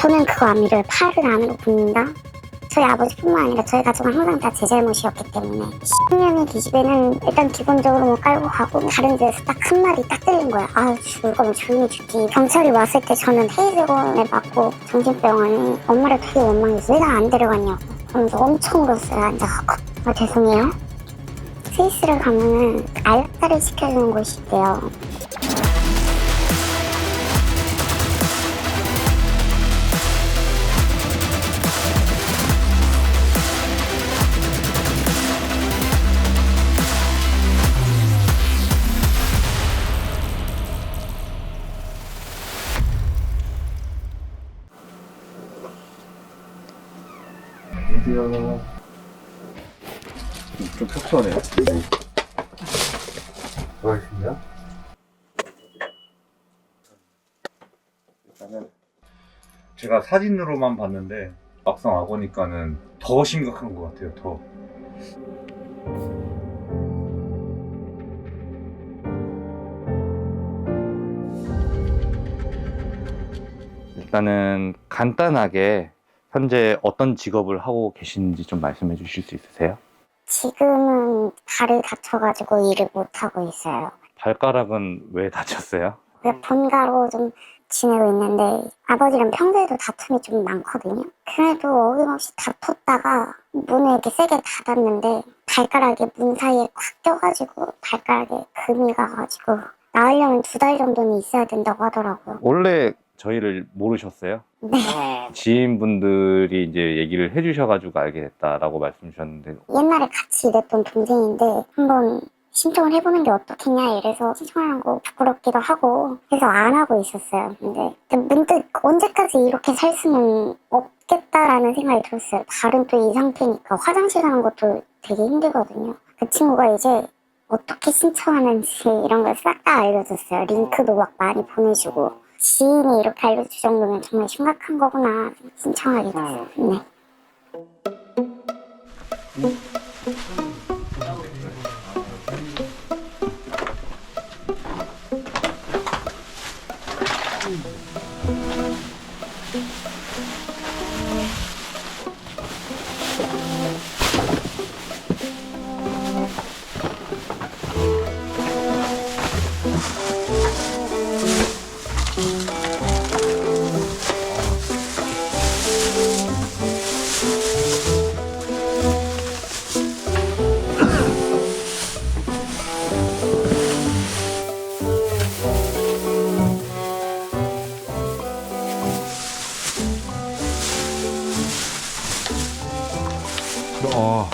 저는 그거 안 믿어요. 팔을 안으로 굽는다? 저희 아버지뿐만 아니라 저희 가족은 항상 다 제 잘못이었기 때문에 10년의 기집애는 일단 기본적으로 뭐 깔고 가고 다른 데서 딱 한 마디 딱 들린 거예요. 아 죽을 거면 조용히 죽지. 경찰이 왔을 때 저는 해외병원에 맞고 정신병원에 엄마를 되게 원망했어요. 왜 나 안 데려갔냐고. 그러면서 엄청 울었어요. 앉아갖고. 아 죄송해요. 스위스를 가면은 알바를 시켜주는 곳이 있대요. 안녕하세요. 좀 촉촉하네요. 네. 수고하셨습니다. 일단은 제가 사진으로만 봤는데 막상 와보니까는 더 심각한 것 같아요. 더. 일단은 간단하게 현재 어떤 직업을 하고 계시는지 좀 말씀해 주실 수 있으세요? 지금은 발을 다쳐가지고 일을 못하고 있어요. 발가락은 왜 다쳤어요? 본가로 좀 지내고 있는데 아버지랑 평소에도 다툼이 좀 많거든요. 그래도 어김없이 다퉜다가 문에 이렇게 세게 닫았는데 발가락이 문 사이에 콱 껴가지고 발가락에 금이 가가지고 나으려면 2달 정도는 있어야 된다고 하더라고요. 원래 저희를 모르셨어요? 네. 지인분들이 이제 얘기를 해주셔가지고 알게 됐다라고 말씀 주셨는데 옛날에 같이 일했던 동생인데 한번 신청을 해보는 게 어떻겠냐 이래서 신청하는 거 부끄럽기도 하고 해서 안 하고 있었어요. 근데 문득 언제까지 이렇게 살 수는 없겠다라는 생각이 들었어요. 발은 또 이 상태니까 화장실 가는 것도 되게 힘들거든요. 그 친구가 이제 어떻게 신청하는지 이런 걸 싹 다 알려줬어요. 링크도 막 많이 보내주고 지인이 이렇게 알려줄 정도면 정말 심각한 거구나 신청하게 됐어요. 네. 어.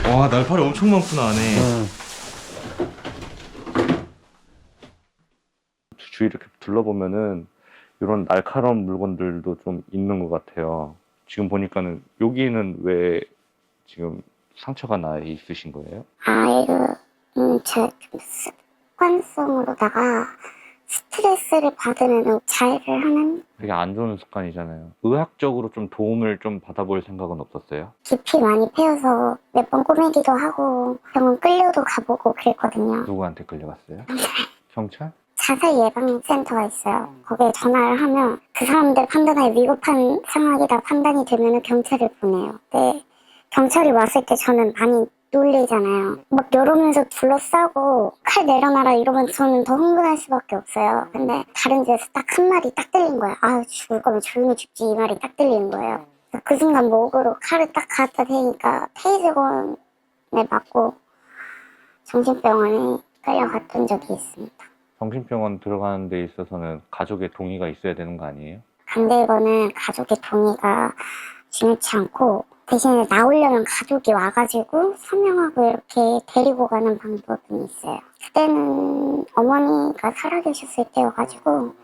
와, 날파리 엄청 많구나, 안에. 주위 이렇게 둘러보면은 이런 날카로운 물건들도 좀 있는 것 같아요. 지금 보니까는 여기는 왜 지금 상처가 나 있으신 거예요? 제 습관성으로다가 스트레스를 받으면 자해를 하는 되게 안 좋은 습관이잖아요. 의학적으로 좀 도움을 좀 받아볼 생각은 없었어요? 깊이 많이 패여서 몇 번 꼬매기도 하고 병원 끌려도 가보고 그랬거든요. 누구한테 끌려갔어요? 경찰? 자살 예방 센터가 있어요. 거기에 전화를 하면 그 사람들 판단에 위급한 상황이다 판단이 되면 경찰을 보내요. 근데 경찰이 왔을 때 저는 많이 놀리잖아요. 막 이러면서 둘러싸고 칼 내려놔라 이러면 저는 더 흥분할 수밖에 없어요. 근데 다른 데서 딱 한 말이 딱 들린 거예요. 아, 죽을 거면 조용히 죽지 이 말이 딱 들리는 거예요. 그 순간 목으로 칼을 딱 갖다 대니까 테이저건에 맞고 정신병원에 끌려갔던 적이 있습니다. 정신병원 들어가는 데 있어서는 가족의 동의가 있어야 되는 거 아니에요? 근데 이거는 가족의 동의가 중요치 않고 대신에 나오려면 가족이 와가지고 서명하고 이렇게 데리고 가는 방법은 있어요. 그때는 어머니가 살아계셨을 때여가지고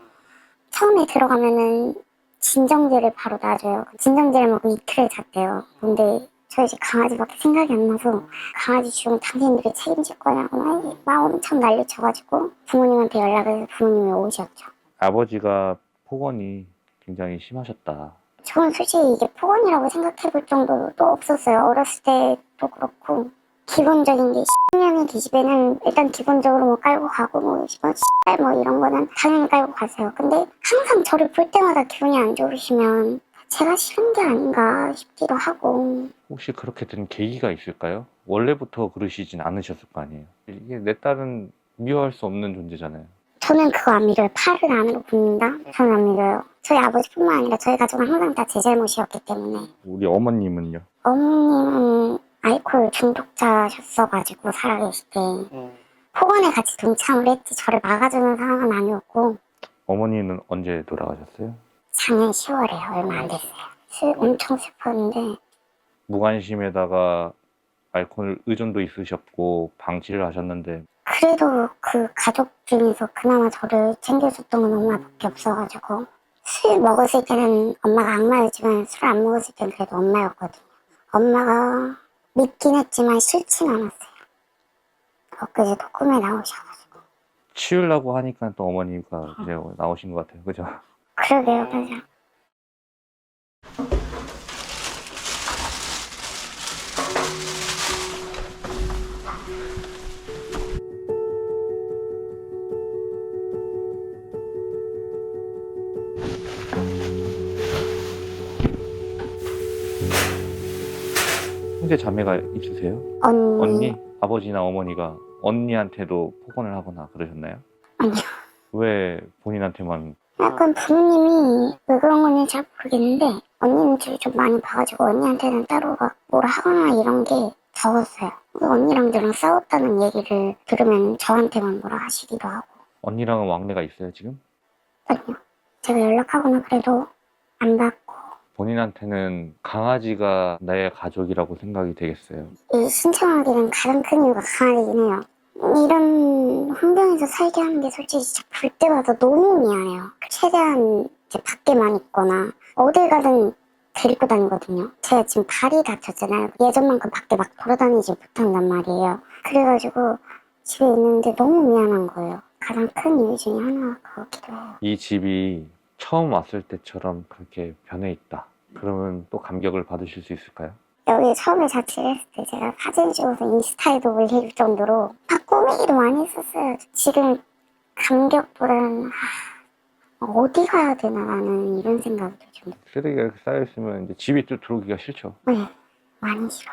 처음에 들어가면은 진정제를 바로 놔줘요. 진정제를 먹고 이틀을 잤대요. 근데 저희 집 강아지밖에 생각이 안 나서 강아지 죽으면 당신들이 책임질 거냐고 막 엄청 난리쳐가지고 부모님한테 연락을 해서 부모님이 오셨죠. 아버지가 폭언이 굉장히 심하셨다. 저는 솔직히 이게 폭언이라고 생각해볼 정도도 없었어요. 어렸을 때도 그렇고 기본적인 게 X년이 기집애는 일단 기본적으로 뭐 깔고 가고 뭐 X발 뭐 이런 거는 당연히 깔고 가세요. 근데 항상 저를 볼 때마다 기분이 안 좋으시면 제가 싫은 게 아닌가 싶기도 하고. 혹시 그렇게 된 계기가 있을까요? 원래부터 그러시진 않으셨을 거 아니에요? 이게 내 딸은 미워할 수 없는 존재잖아요. 저는 그거 안 믿어요. 팔을 안으로 굽는다? 저는 안 믿어요. 저희 아버지뿐만 아니라 저희 가족은 항상 다 제 잘못이었기 때문에. 우리 어머님은요? 어머님은 알코올 중독자셨어가지고 살아계실 때 폭언에 같이 동참을 했지 저를 막아주는 상황은 아니었고. 어머니는 언제 돌아가셨어요? 작년 10월에 얼마 안 됐어요. 엄청 슬펐는데 무관심에다가 알코올 의존도 있으셨고 방치를 하셨는데 그래도 그 가족 중에서 그나마 저를 챙겨줬던 건 엄마밖에 없어가지고 술 먹었을 때는 엄마가 악마였지만 술 안 먹었을 때는 그래도 엄마였거든요. 엄마가 믿긴 했지만 싫진 않았어요. 엊그제도 꿈에 나오셔가지고. 치우려고 하니까 또 어머니가 이제 나오신 것 같아요. 그죠? 그러게요, 맞아. 형제 자매가 있으세요? 언니? 아버지나 어머니가 언니한테도 폭언을 하거나 그러셨나요? 아니요. 왜 본인한테만? 약간 부모님이 왜 그런 건지 잘 모르겠는데 언니는 저를 좀 많이 봐가지고 언니한테는 따로 막 뭐라 하거나 이런 게 적었어요. 언니랑 저랑 싸웠다는 얘기를 들으면 저한테만 뭐라 하시기도 하고. 언니랑은 왕래가 있어요 지금? 아니요. 제가 연락하거나 그래도 안 받고. 본인한테는 강아지가 나의 가족이라고 생각이 되겠어요. 이 신청하기는 가장 큰 이유가 강아지긴 해요. 이런 환경에서 살게 하는 게 솔직히 진짜 볼 때마다 너무 미안해요. 최대한 이제 밖에만 있거나 어딜 가든 데리고 다니거든요. 제가 지금 발이 다쳤잖아요. 예전만큼 밖에 막 돌아다니지 못한단 말이에요. 그래가지고 집에 있는데 너무 미안한 거예요. 가장 큰 이유 중에 하나가 그렇기도 해요. 이 집이 처음 왔을 때처럼 그렇게 변해 있다. 그러면 또 감격을 받으실 수 있을까요? 여기 처음에 자취를 했을 때 제가 사진 찍어서 인스타에도 올릴 정도로 막 꾸미기도 많이 했었어요. 지금 감격보다는 어디 가야 되나 나는 이런 생각이 좀. 쓰레기가 이렇게 쌓여있으면 이제 집이 또 들어오기가 싫죠. 네, 많이 싫어.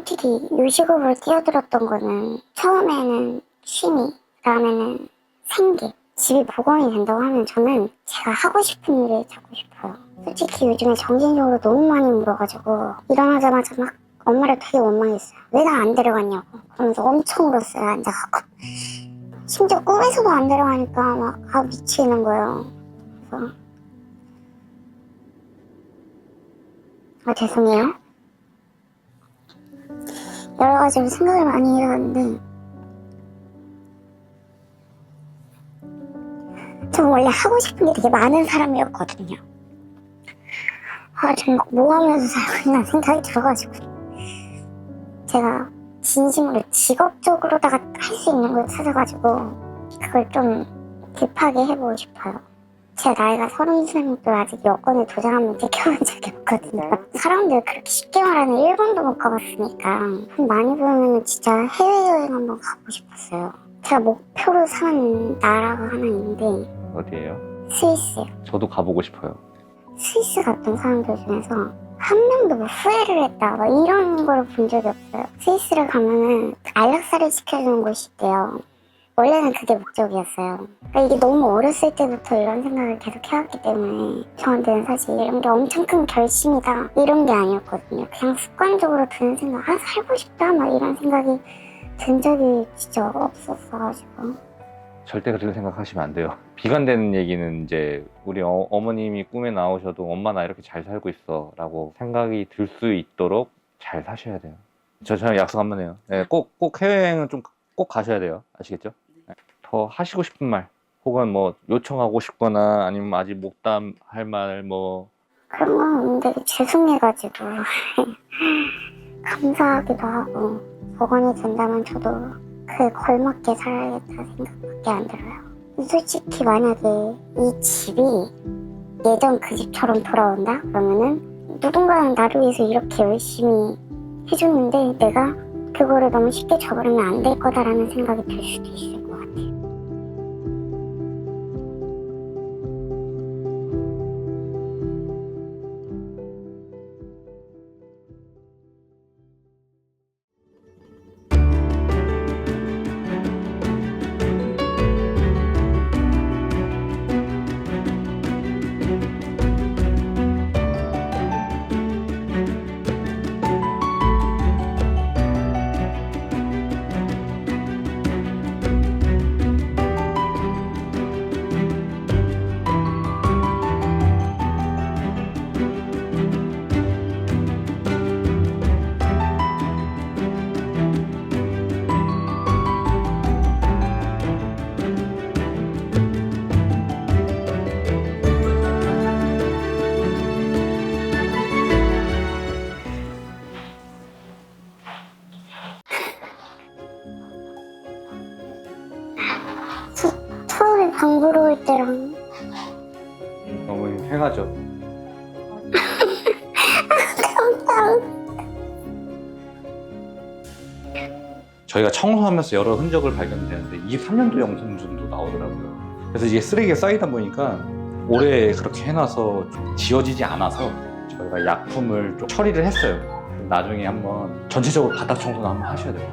솔직히 요식업으로 뛰어들었던 거는 처음에는 취미, 그다음에는 생계, 집이 복원이 된다고 하면 저는 제가 하고 싶은 일을 찾고 싶어요. 솔직히 요즘에 정신적으로 너무 많이 물어가지고 일어나자마자 막 엄마를 되게 원망했어요. 왜 나 안 데려갔냐고. 그러면서 엄청 울었어요, 앉아갖고. 심지어 꿈에서도 안 데려가니까 막 미치는 거예요. 그래서 죄송해요. 여러 가지로 생각을 많이 해봤는데 전 원래 하고 싶은 게 되게 많은 사람이었거든요. 지금 뭐 하면서 살고 있나 생각이 들어가지고 제가 진심으로 직업적으로다가 할 수 있는 걸 찾아가지고 그걸 좀 딥하게 해보고 싶어요. 제 나이가 33도 아직 여권에 도장 한번 찍혀본 적이 없거든요. 사람들 그렇게 쉽게 말하는 일본도 못 가봤으니까 많이 보면 진짜 해외여행 한번 가보고 싶었어요. 제가 목표로 삼은 나라가 하나 있는데 어디예요? 스위스요. 저도 가보고 싶어요. 스위스 갔던 사람들 중에서 한 명도 뭐 후회를 했다 뭐 이런 걸 본 적이 없어요. 스위스를 가면은 안락사를 시켜주는 곳이 있대요. 원래는 그게 목적이었어요. 그러니까 이게 너무 어렸을 때부터 이런 생각을 계속 해왔기 때문에 저한테는 사실 이런 게 엄청 큰 결심이다 이런 게 아니었거든요. 그냥 습관적으로 드는 생각, 살고 싶다 막 이런 생각이 든 적이 진짜 없었어가지고. 절대 그렇게 생각하시면 안 돼요. 비관되는 얘기는 이제 우리 어머님이 꿈에 나오셔도 엄마 나 이렇게 잘 살고 있어 라고 생각이 들 수 있도록 잘 사셔야 돼요. 저랑 약속 한번 해요. 네, 꼭 해외여행은 좀 꼭 가셔야 돼요. 아시겠죠? 네. 더 하시고 싶은 말 혹은 뭐 요청하고 싶거나 아니면 아직 목담할 말 뭐 그런 건 없는데 죄송해가지고 감사하기도 하고 복원이 된다면 저도 그에 걸맞게 살아야겠다 생각밖에 안 들어요. 솔직히 만약에 이 집이 예전 그 집처럼 돌아온다? 그러면은 누군가는 나를 위해서 이렇게 열심히 해줬는데 내가 그거를 너무 쉽게 저버리면 안 될 거다라는 생각이 들 수도 있을 것 같아요. 처음에 방 보러 올 때랑 어머님 행하죠. 저희가 청소하면서 여러 흔적을 발견되는데 23년도 영상 정도 나오더라고요. 그래서 이게 쓰레기가 쌓이다 보니까 오래 그렇게 해놔서 좀 지워지지 않아서 저희가 약품을 좀 처리를 했어요. 나중에 한번 전체적으로 바닥 청소는 한번 하셔야 돼요.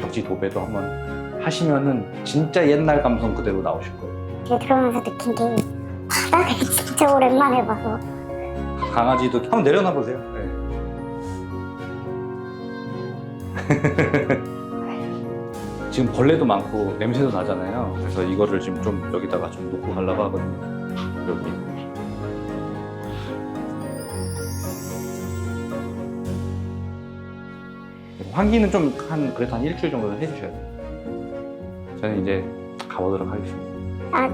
벽지 도배도 한번 하시면은 진짜 옛날 감성 그대로 나오실 거예요. 이게 들어오면서 느낀 게 바닥을 진짜 오랜만에 봐서 강아지도 한번 내려놔 보세요. 네. 지금 벌레도 많고 냄새도 나잖아요. 그래서 이거를 지금 좀 여기다가 좀 놓고 가려고 하거든요. 여기. 환기는 좀 그래도 한 일주일 정도는 해주셔야 돼요. 저는 이제 가보도록 하겠습니다.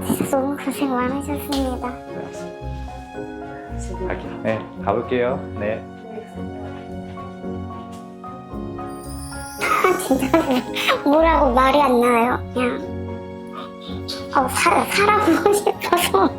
진짜 너무 고생 많으셨습니다. 네, 갈게요. 네, 가볼게요. 네. 진짜 뭐라고 말이 안 나와요. 그냥 살아보고 싶어서